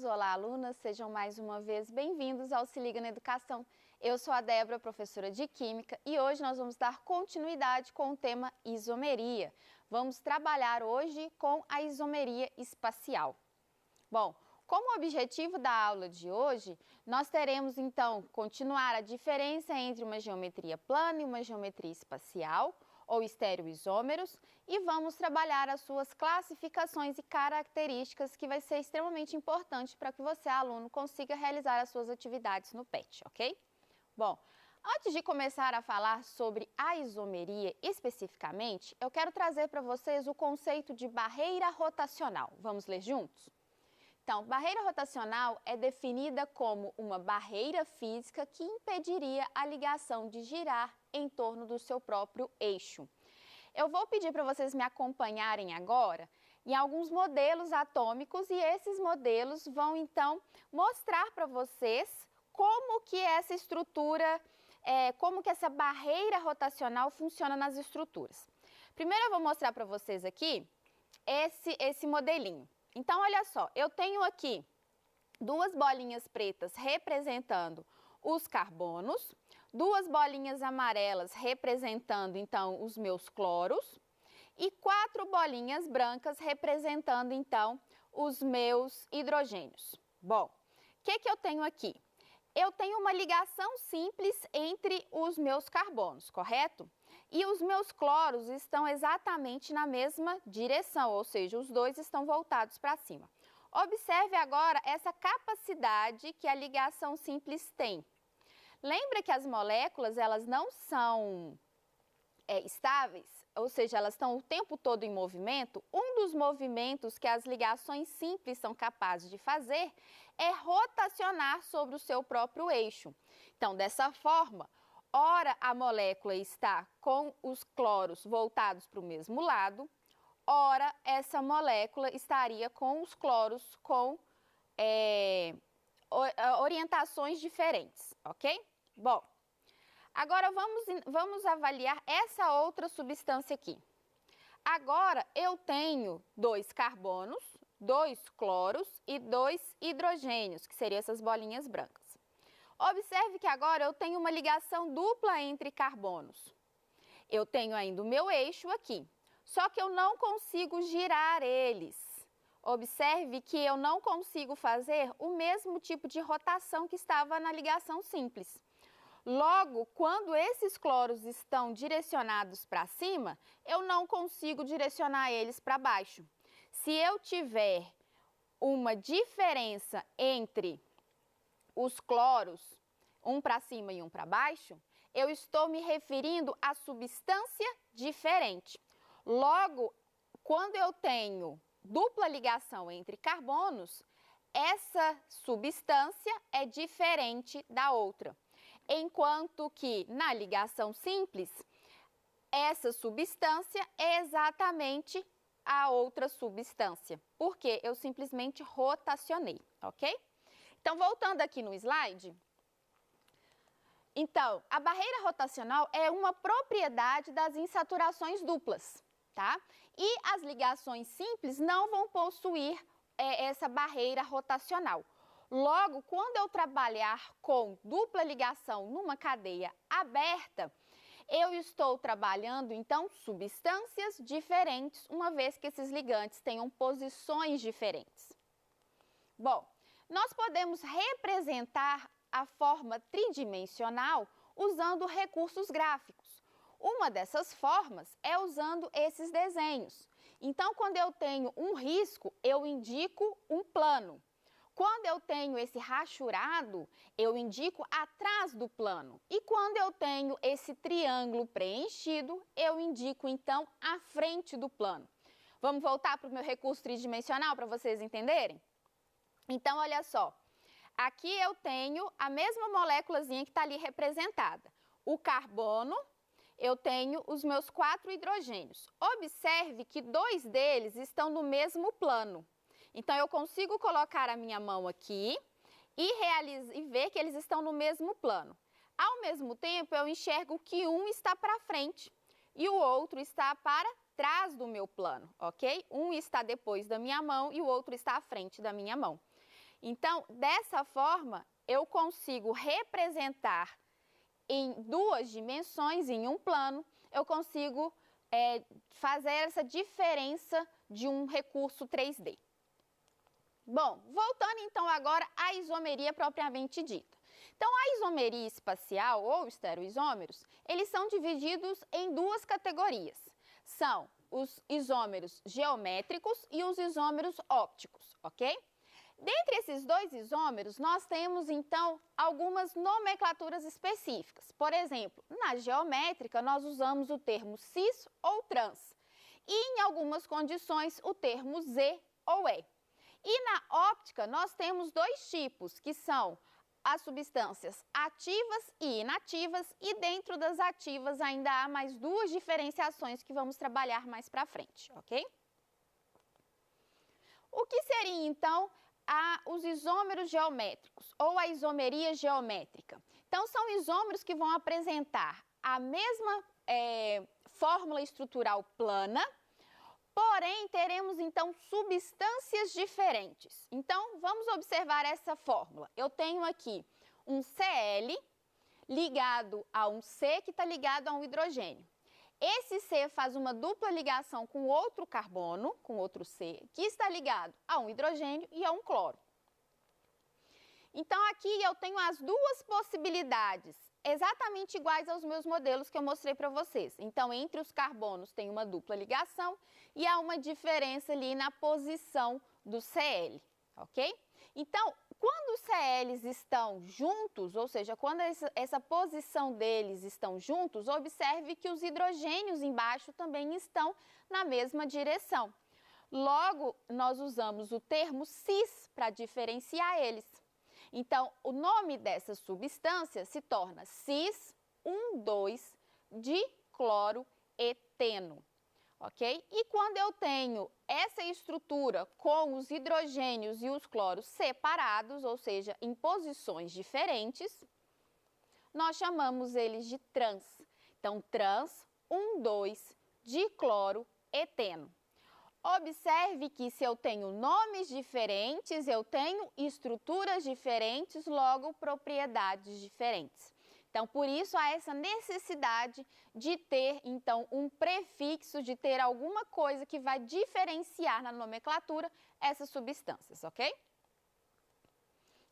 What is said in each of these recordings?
olá alunas, sejam mais uma vez bem-vindos ao Se Liga na Educação. Eu sou a Débora, professora de Química, e hoje nós vamos dar continuidade com o tema isomeria. Vamos trabalhar hoje com a isomeria espacial. Bom, como objetivo da aula de hoje, nós teremos então continuar a diferença entre uma geometria plana e uma geometria espacial, ou estereoisômeros, e vamos trabalhar as suas classificações e características, que vai ser extremamente importante para que você, aluno, consiga realizar as suas atividades no PET, ok? Bom, antes de começar a falar sobre a isomeria especificamente, eu quero trazer para vocês o conceito de barreira rotacional. Vamos ler juntos? Então, barreira rotacional é definida como uma barreira física que impediria a ligação de girar em torno do seu próprio eixo. Eu vou pedir para vocês me acompanharem agora em alguns modelos atômicos e esses modelos vão então mostrar para vocês como que essa estrutura, como que essa barreira rotacional funciona nas estruturas. Primeiro eu vou mostrar para vocês aqui esse modelinho. Então, olha só, eu tenho aqui duas bolinhas pretas representando os carbonos, duas bolinhas amarelas representando, então, os meus cloros e quatro bolinhas brancas representando, então, os meus hidrogênios. Bom, o que eu tenho aqui? Eu tenho uma ligação simples entre os meus carbonos, correto? E os meus cloros estão exatamente na mesma direção, ou seja, os dois estão voltados para cima. Observe agora essa capacidade que a ligação simples tem. Lembra que as moléculas, elas não são estáveis, ou seja, elas estão o tempo todo em movimento. Um dos movimentos que as ligações simples são capazes de fazer é rotacionar sobre o seu próprio eixo. Então, dessa forma, ora a molécula está com os cloros voltados para o mesmo lado, ora essa molécula estaria com os cloros com orientações diferentes, ok? Bom, agora vamos avaliar essa outra substância aqui. Agora eu tenho dois carbonos, dois cloros e dois hidrogênios, que seriam essas bolinhas brancas. Observe que agora eu tenho uma ligação dupla entre carbonos. Eu tenho ainda o meu eixo aqui, só que eu não consigo girar eles. Observe que eu não consigo fazer o mesmo tipo de rotação que estava na ligação simples. Logo, quando esses cloros estão direcionados para cima, eu não consigo direcionar eles para baixo. Se eu tiver uma diferença entre os cloros, um para cima e um para baixo, eu estou me referindo a substância diferente. Logo, quando eu tenho dupla ligação entre carbonos, essa substância é diferente da outra. Enquanto que na ligação simples, essa substância é exatamente a outra substância, porque eu simplesmente rotacionei, ok? Então, voltando aqui no slide, então, a barreira rotacional é uma propriedade das insaturações duplas, tá? E as ligações simples não vão possuir essa barreira rotacional. Logo, quando eu trabalhar com dupla ligação numa cadeia aberta, eu estou trabalhando, então, substâncias diferentes, uma vez que esses ligantes tenham posições diferentes. Bom, nós podemos representar a forma tridimensional usando recursos gráficos. Uma dessas formas é usando esses desenhos. Então, quando eu tenho um risco, eu indico um plano. Quando eu tenho esse rachurado, eu indico atrás do plano. E quando eu tenho esse triângulo preenchido, eu indico, então, a frente do plano. Vamos voltar para o meu recurso tridimensional para vocês entenderem? Então, olha só. Aqui eu tenho a mesma moléculazinha que está ali representada. O carbono, eu tenho os meus 4 hidrogênios. Observe que 2 deles estão no mesmo plano. Então, eu consigo colocar a minha mão aqui e ver que eles estão no mesmo plano. Ao mesmo tempo, eu enxergo que um está para frente e o outro está para trás do meu plano, ok? Um está depois da minha mão e o outro está à frente da minha mão. Então, dessa forma, eu consigo representar em duas dimensões, em um plano, eu consigo fazer essa diferença de um recurso 3D. Bom, voltando então agora à isomeria propriamente dita. Então, a isomeria espacial ou estereoisômeros, eles são divididos em duas categorias. São os isômeros geométricos e os isômeros ópticos, ok? Dentre esses dois isômeros, nós temos, então, algumas nomenclaturas específicas. Por exemplo, na geométrica, nós usamos o termo cis ou trans. E, em algumas condições, o termo Z ou E. E na óptica, nós temos dois tipos, que são as substâncias ativas e inativas, e dentro das ativas ainda há mais duas diferenciações que vamos trabalhar mais para frente, ok? O que seria, então, os isômeros geométricos ou a isomeria geométrica? Então, são isômeros que vão apresentar a mesma fórmula estrutural plana, porém, teremos, então, substâncias diferentes. Então, vamos observar essa fórmula. Eu tenho aqui um Cl ligado a um C que está ligado a um hidrogênio. Esse C faz uma dupla ligação com outro carbono, com outro C, que está ligado a um hidrogênio e a um cloro. Então, aqui eu tenho as duas possibilidades, exatamente iguais aos meus modelos que eu mostrei para vocês. Então, entre os carbonos tem uma dupla ligação e há uma diferença ali na posição do Cl, ok? Então, quando os Cls estão juntos, ou seja, quando essa posição deles estão juntos, observe que os hidrogênios embaixo também estão na mesma direção. Logo, nós usamos o termo cis para diferenciar eles. Então, o nome dessa substância se torna cis,1,2-dicloroeteno, ok? E quando eu tenho essa estrutura com os hidrogênios e os cloros separados, ou seja, em posições diferentes, nós chamamos eles de trans. Então, trans,1,2-dicloroeteno. Observe que se eu tenho nomes diferentes, eu tenho estruturas diferentes, logo propriedades diferentes. Então, por isso há essa necessidade de ter, então, um prefixo, de ter alguma coisa que vai diferenciar na nomenclatura essas substâncias, ok?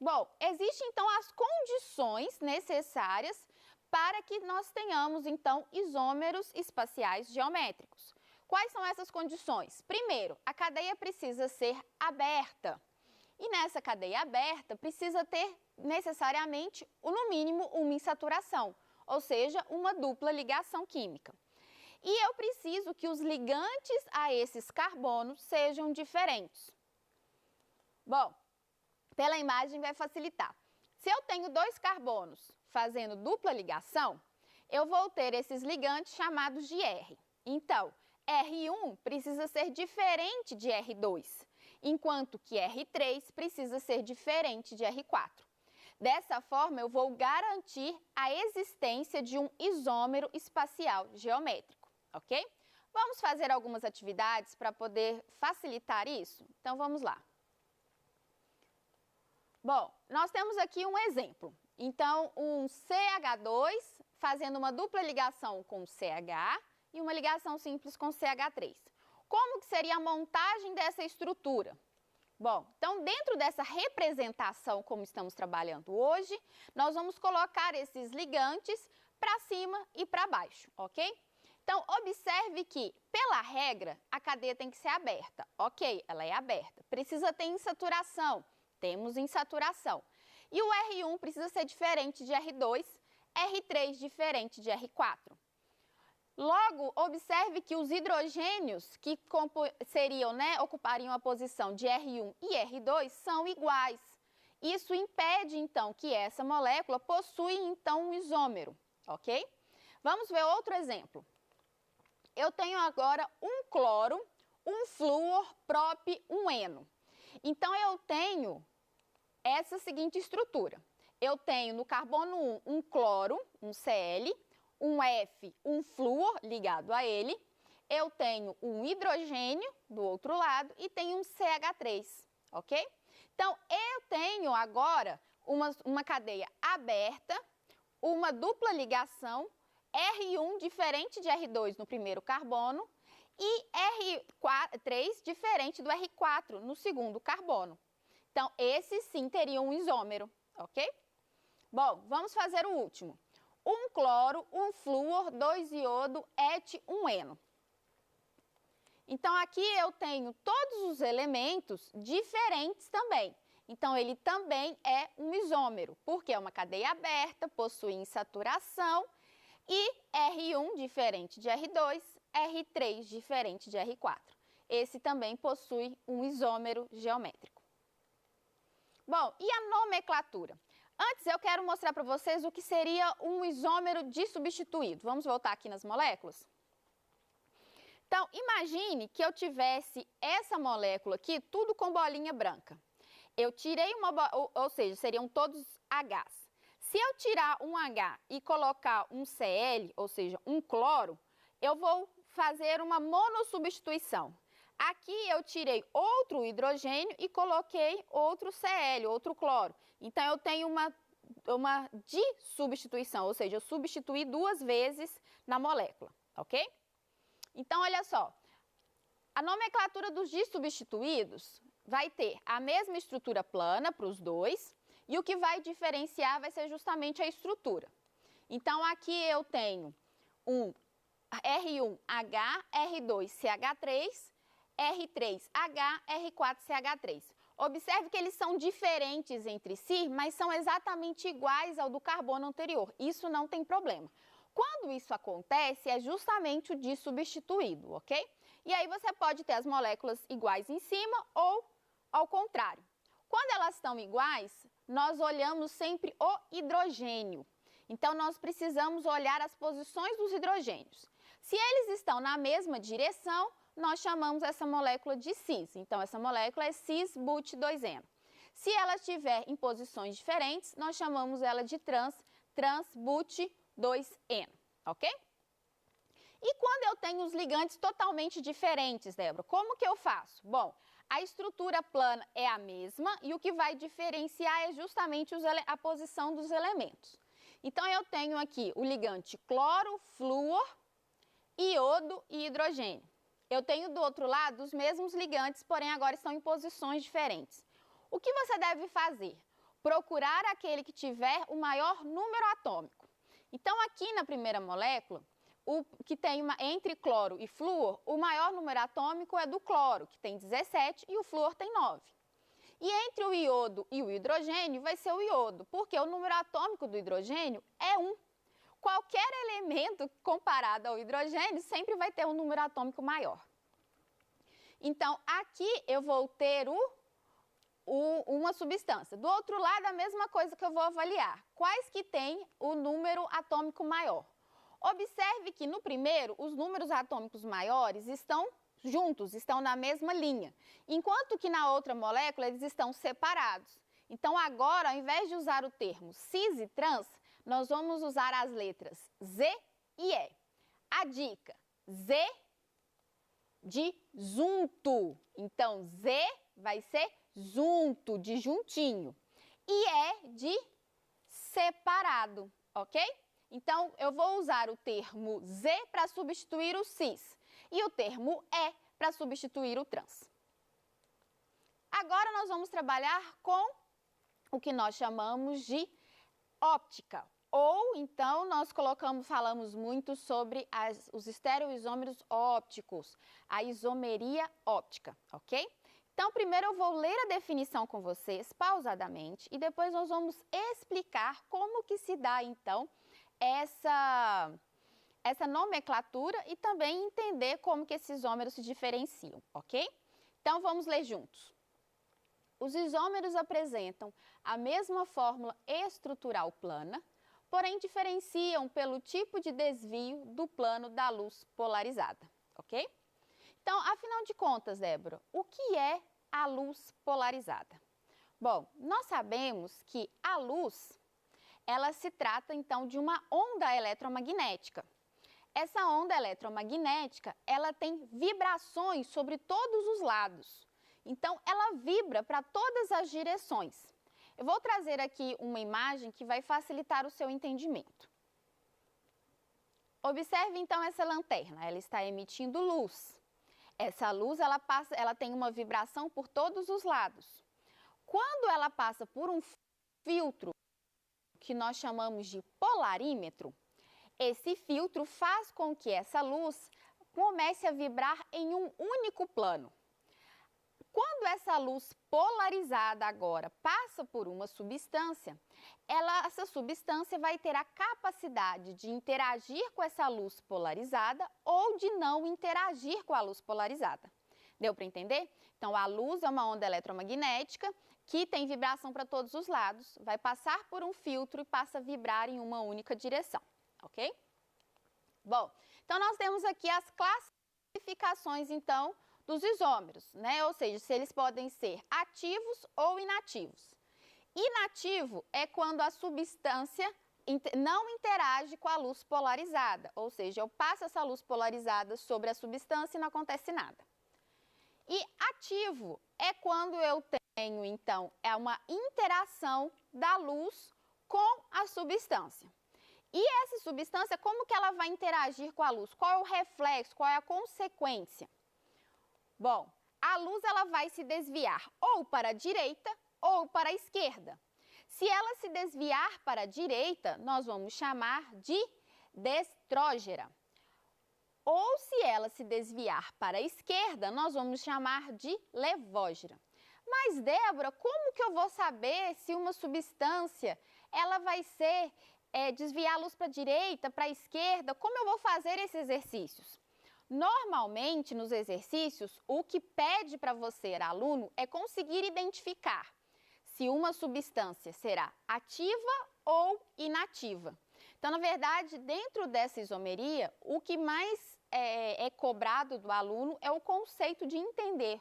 Bom, existem, então, as condições necessárias para que nós tenhamos, então, isômeros espaciais geométricos. Quais são essas condições? Primeiro, a cadeia precisa ser aberta. E nessa cadeia aberta precisa ter necessariamente, no mínimo, uma insaturação, ou seja, uma dupla ligação química. E eu preciso que os ligantes a esses carbonos sejam diferentes. Bom, pela imagem vai facilitar. Se eu tenho dois carbonos fazendo dupla ligação, eu vou ter esses ligantes chamados de R. Então, R1 precisa ser diferente de R2, enquanto que R3 precisa ser diferente de R4. Dessa forma, eu vou garantir a existência de um isômero espacial geométrico, ok? Vamos fazer algumas atividades para poder facilitar isso? Então, vamos lá. Bom, nós temos aqui um exemplo. Então, um CH2 fazendo uma dupla ligação com CH e uma ligação simples com CH3. Como que seria a montagem dessa estrutura? Bom, então dentro dessa representação como estamos trabalhando hoje, nós vamos colocar esses ligantes para cima e para baixo, ok? Então, observe que, pela regra, a cadeia tem que ser aberta, ok? Ela é aberta. Precisa ter insaturação, temos insaturação. E o R1 precisa ser diferente de R2, R3 diferente de R4. Logo, observe que os hidrogênios que ocupariam a posição de R1 e R2 são iguais. Isso impede, então, que essa molécula possua, então, um isômero, ok? Vamos ver outro exemplo. Eu tenho agora um cloro, um flúor, prop, um eno. Então, eu tenho essa seguinte estrutura. Eu tenho no carbono 1 um cloro, um Cl, um F, um flúor ligado a ele, eu tenho um hidrogênio do outro lado e tenho um CH3, ok? Então, eu tenho agora uma cadeia aberta, uma dupla ligação, R1 diferente de R2 no primeiro carbono e R3 diferente do R4 no segundo carbono. Então, esse sim teria um isômero, ok? Bom, vamos fazer o último. Um cloro, um flúor, 2 iodo, et, um eno. Então, aqui eu tenho todos os elementos diferentes também. Então, ele também é um isômero, porque é uma cadeia aberta, possui insaturação, e R1 diferente de R2, R3 diferente de R4. Esse também possui um isômero geométrico. Bom, e a nomenclatura? Antes eu quero mostrar para vocês o que seria um isômero dissubstituído. Vamos voltar aqui nas moléculas? Então, imagine que eu tivesse essa molécula aqui, tudo com bolinha branca. Eu tirei ou seja, seriam todos Hs. Se eu tirar um H e colocar um Cl, ou seja, um cloro, eu vou fazer uma monossubstituição. Aqui eu tirei outro hidrogênio e coloquei outro Cl, outro cloro. Então, eu tenho uma dissubstituição, ou seja, eu substituí 2 vezes na molécula, ok? Então, olha só, a nomenclatura dos dissubstituídos vai ter a mesma estrutura plana para os dois, e o que vai diferenciar vai ser justamente a estrutura. Então, aqui eu tenho um R1H, R2CH3, R3H, R4CH3. Observe que eles são diferentes entre si, mas são exatamente iguais ao do carbono anterior. Isso não tem problema. Quando isso acontece, é justamente o dissubstituído, ok? E aí você pode ter as moléculas iguais em cima ou ao contrário. Quando elas estão iguais, nós olhamos sempre o hidrogênio. Então, nós precisamos olhar as posições dos hidrogênios. Se eles estão na mesma direção, nós chamamos essa molécula de cis. Então, essa molécula é cis-but2eno. Se ela estiver em posições diferentes, nós chamamos ela de trans-but2eno, ok? E quando eu tenho os ligantes totalmente diferentes, Débora, como que eu faço? Bom, a estrutura plana é a mesma e o que vai diferenciar é justamente a posição dos elementos. Então, eu tenho aqui o ligante cloro, flúor, iodo e hidrogênio. Eu tenho do outro lado os mesmos ligantes, porém agora estão em posições diferentes. O que você deve fazer? Procurar aquele que tiver o maior número atômico. Então, aqui na primeira molécula, o que tem entre cloro e flúor, o maior número atômico é do cloro, que tem 17, e o flúor tem 9. E entre o iodo e o hidrogênio vai ser o iodo, porque o número atômico do hidrogênio é 1. Qualquer elemento comparado ao hidrogênio sempre vai ter um número atômico maior. Então, aqui eu vou ter uma substância. Do outro lado, a mesma coisa que eu vou avaliar. Quais que têm o número atômico maior? Observe que no primeiro, os números atômicos maiores estão juntos, estão na mesma linha, enquanto que na outra molécula eles estão separados. Então, agora, ao invés de usar o termo cis e trans, nós vamos usar as letras Z e E. A dica, Z de junto. Então, Z vai ser junto, de juntinho. E E de separado, ok? Então, eu vou usar o termo Z para substituir o cis e o termo E para substituir o trans. Agora, nós vamos trabalhar com o que nós chamamos de óptica. Ou, então, nós falamos muito sobre os estereoisômeros ópticos, a isomeria óptica, ok? Então, primeiro eu vou ler a definição com vocês pausadamente e depois nós vamos explicar como que se dá, então, essa nomenclatura e também entender como que esses isômeros se diferenciam, ok? Então, vamos ler juntos. Os isômeros apresentam a mesma fórmula estrutural plana, porém diferenciam pelo tipo de desvio do plano da luz polarizada, ok? Então, afinal de contas, Débora, o que é a luz polarizada? Bom, nós sabemos que a luz, ela se trata, então, de uma onda eletromagnética. Essa onda eletromagnética, ela tem vibrações sobre todos os lados. Então, ela vibra para todas as direções. Eu vou trazer aqui uma imagem que vai facilitar o seu entendimento. Observe então essa lanterna, ela está emitindo luz. Essa luz, ela tem uma vibração por todos os lados. Quando ela passa por um filtro, que nós chamamos de polarímetro, esse filtro faz com que essa luz comece a vibrar em um único plano. Quando essa luz polarizada agora passa por uma substância, essa substância vai ter a capacidade de interagir com essa luz polarizada ou de não interagir com a luz polarizada. Deu para entender? Então, a luz é uma onda eletromagnética que tem vibração para todos os lados, vai passar por um filtro e passa a vibrar em uma única direção, ok? Bom, então nós temos aqui as classificações, então, dos isômeros, né? Ou seja, se eles podem ser ativos ou inativos. Inativo é quando a substância não interage com a luz polarizada, ou seja, eu passo essa luz polarizada sobre a substância e não acontece nada. E ativo é quando eu tenho, então, uma interação da luz com a substância. E essa substância, como que ela vai interagir com a luz? Qual é o reflexo? Qual é a consequência? Bom, a luz ela vai se desviar ou para a direita ou para a esquerda. Se ela se desviar para a direita, nós vamos chamar de destrógera. Ou se ela se desviar para a esquerda, nós vamos chamar de levógera. Mas, Débora, como que eu vou saber se uma substância ela vai ser desviar a luz para a direita, para a esquerda? Como eu vou fazer esses exercícios? Normalmente, nos exercícios, o que pede para você, aluno, é conseguir identificar se uma substância será ativa ou inativa. Então, na verdade, dentro dessa isomeria, o que mais é cobrado do aluno é o conceito de entender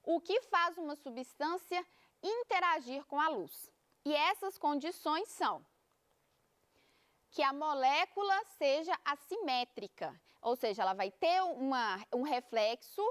o que faz uma substância interagir com a luz. E essas condições são que a molécula seja assimétrica, ou seja, ela vai ter um reflexo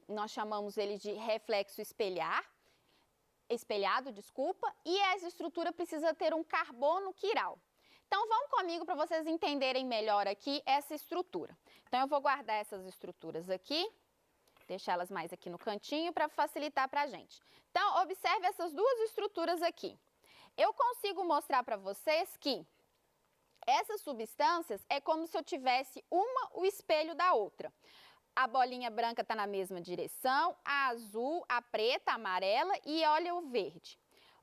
nós chamamos ele de reflexo espelhado, e essa estrutura precisa ter um carbono quiral. Então, vão comigo para vocês entenderem melhor aqui essa estrutura. Então, eu vou guardar essas estruturas aqui, deixá-las mais aqui no cantinho para facilitar para a gente. Então, observe essas duas estruturas aqui. Eu consigo mostrar para vocês que essas substâncias é como se eu tivesse o espelho da outra. A bolinha branca está na mesma direção, a azul, a preta, a amarela e olha o verde.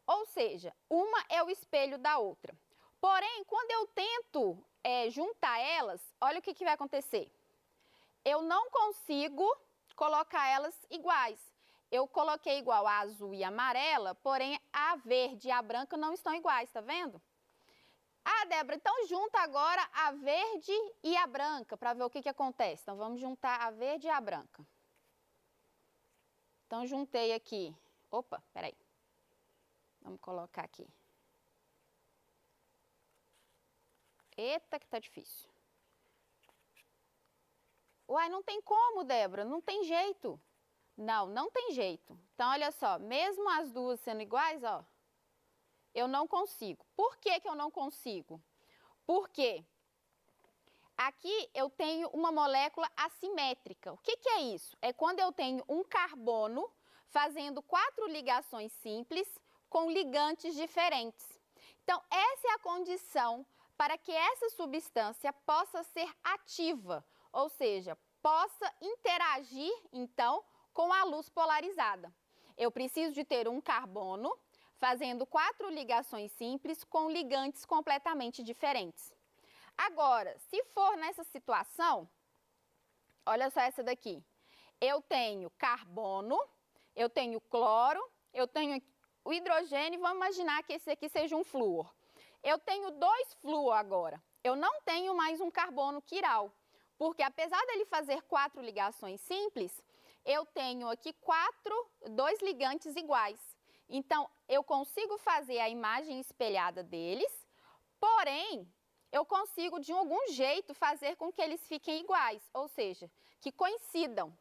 Ou seja, uma é o espelho da outra. Porém, quando eu tento juntar elas, olha o que vai acontecer. Eu não consigo colocar elas iguais. Eu coloquei igual a azul e a amarela, porém a verde e a branca não estão iguais, tá vendo? Ah, Débora, então junta agora a verde e a branca para ver o que acontece. Então, vamos juntar a verde e a branca. Então, juntei aqui. Opa, peraí. Vamos colocar aqui. Eita, que tá difícil. Uai, não tem como, Débora, não tem jeito. Não tem jeito. Então, olha só, mesmo as duas sendo iguais, ó, eu não consigo. Por que que eu não consigo? Porque aqui eu tenho uma molécula assimétrica. O que que é isso? É quando eu tenho um carbono fazendo 4 ligações simples com ligantes diferentes. Então, essa é a condição para que essa substância possa ser ativa, ou seja, possa interagir, então, com a luz polarizada. Eu preciso de ter um carbono fazendo 4 ligações simples com ligantes completamente diferentes. Agora, se for nessa situação, olha só essa daqui. Eu tenho carbono, eu tenho cloro, eu tenho o hidrogênio, vamos imaginar que esse aqui seja um flúor. Eu tenho 2 flúor agora. Eu não tenho mais um carbono quiral, porque apesar dele fazer 4 ligações simples, eu tenho aqui 2 ligantes iguais. Então, eu consigo fazer a imagem espelhada deles, porém, eu consigo, de algum jeito, fazer com que eles fiquem iguais, ou seja, que coincidam.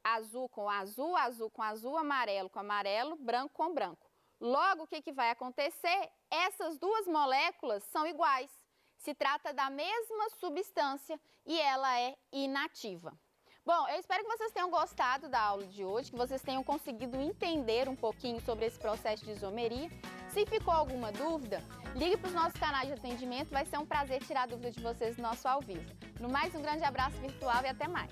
azul com azul, azul com azul, amarelo com amarelo, branco com branco. Logo, o que vai acontecer? Essas duas moléculas são iguais. Se trata da mesma substância e ela é inativa. Bom, eu espero que vocês tenham gostado da aula de hoje, que vocês tenham conseguido entender um pouquinho sobre esse processo de isomeria. Se ficou alguma dúvida, ligue para os nossos canais de atendimento, vai ser um prazer tirar a dúvida de vocês no nosso ao vivo. No mais, um grande abraço virtual e até mais!